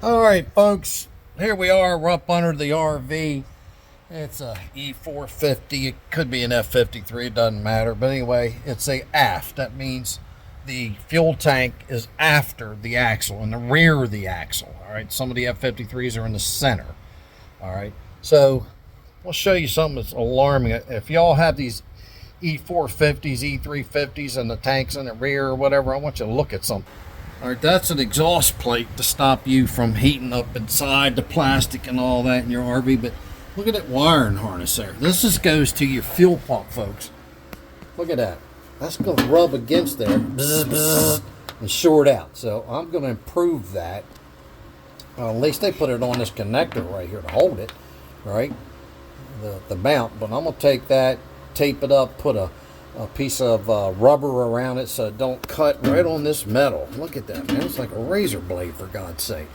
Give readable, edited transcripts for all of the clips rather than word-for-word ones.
All right, folks, here we are. We're up under the RV. It's a E450. It could be an F53. It doesn't matter. But anyway, it's a aft. That means the fuel tank is after the axle, in the rear of the axle. All right. Some of the F53s are in the center. All right. So we'll show you something that's alarming. If y'all have these E450s, E350s, and the tanks in the rear or whatever, I want you to look at something. All right, that's an exhaust plate to stop you from heating up inside the plastic and all that in your RV. But look at that wiring harness there. This just goes to your fuel pump, folks. Look at that. That's going to rub against there bzz, bzz, and short out. So I'm going to improve that. At least they put it on this connector right here to hold it, right? The mount. But I'm going to take that, tape it up, put a piece of rubber around it so it don't cut right on this metal. Look at that, man. It's like a razor blade, for God's sake.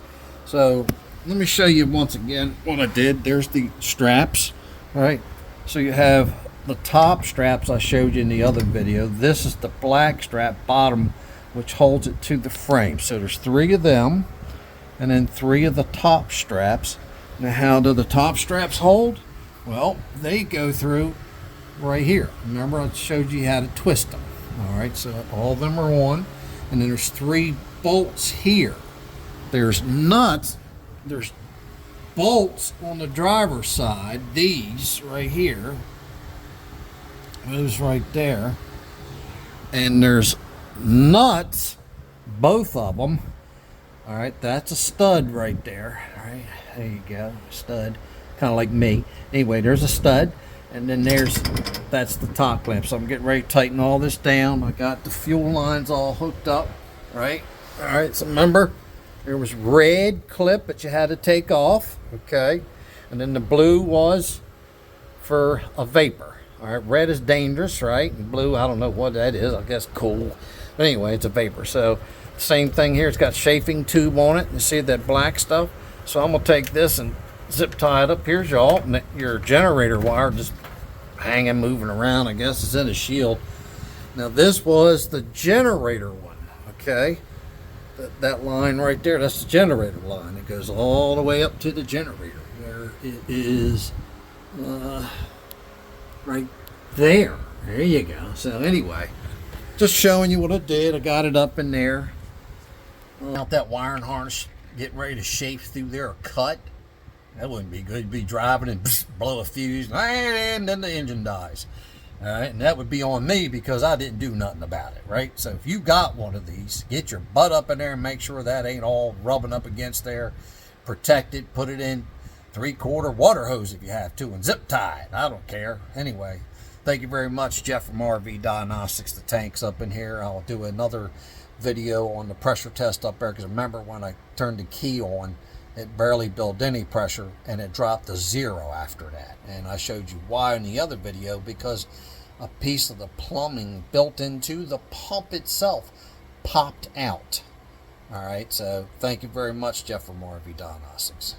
So let me show you once again what I did. There's the straps, right? So you have the top straps I showed you in the other video. This is the black strap bottom, which holds it to the frame. So there's 3 of them and then 3 of the top straps. Now how do the top straps hold? Well, they go through right here. Remember, I showed you how to twist them. All right, so all of them are on, and then there's 3 bolts here. There's nuts, there's bolts on the driver's side, these right here, those right there, and there's nuts, both of them. All right, that's a stud right there. All right, there you go, stud, kind of like me. Anyway, there's a stud. And then that's the top clamp. So I'm getting ready to tighten all this down. I got the fuel lines all hooked up, right? All right, so remember, there was red clip that you had to take off, okay? And then the blue was for a vapor. All right, red is dangerous, right? And blue, I don't know what that is. I guess cool. But anyway, it's a vapor. So same thing here. It's got chafing tube on it. You see that black stuff? So I'm going to take this and zip tie it up. Here's your generator wire just hanging, moving around. I guess it's in a shield. Now this was the generator one, okay? That line right there, that's the generator line. It goes all the way up to the generator where it is right there. There you go. So anyway, just showing you what I did. I got it up in there. Out that wiring harness, getting ready to chafe through there or cut. That wouldn't be good. You'd be driving and blow a fuse, and then the engine dies. All right, and that would be on me because I didn't do nothing about it, right? So if you got one of these, get your butt up in there and make sure that ain't all rubbing up against there. Protect it, put it in 3/4 water hose if you have to, and zip tie it. I don't care. Anyway, thank you very much, Jeff from RV Diagnostics. The tank's up in here. I'll do another video on the pressure test up there because remember when I turned the key on, it barely built any pressure and it dropped to 0 after that. And I showed you why in the other video, because a piece of the plumbing built into the pump itself popped out. All right, so thank you very much, Jeff from RV Diagnostics.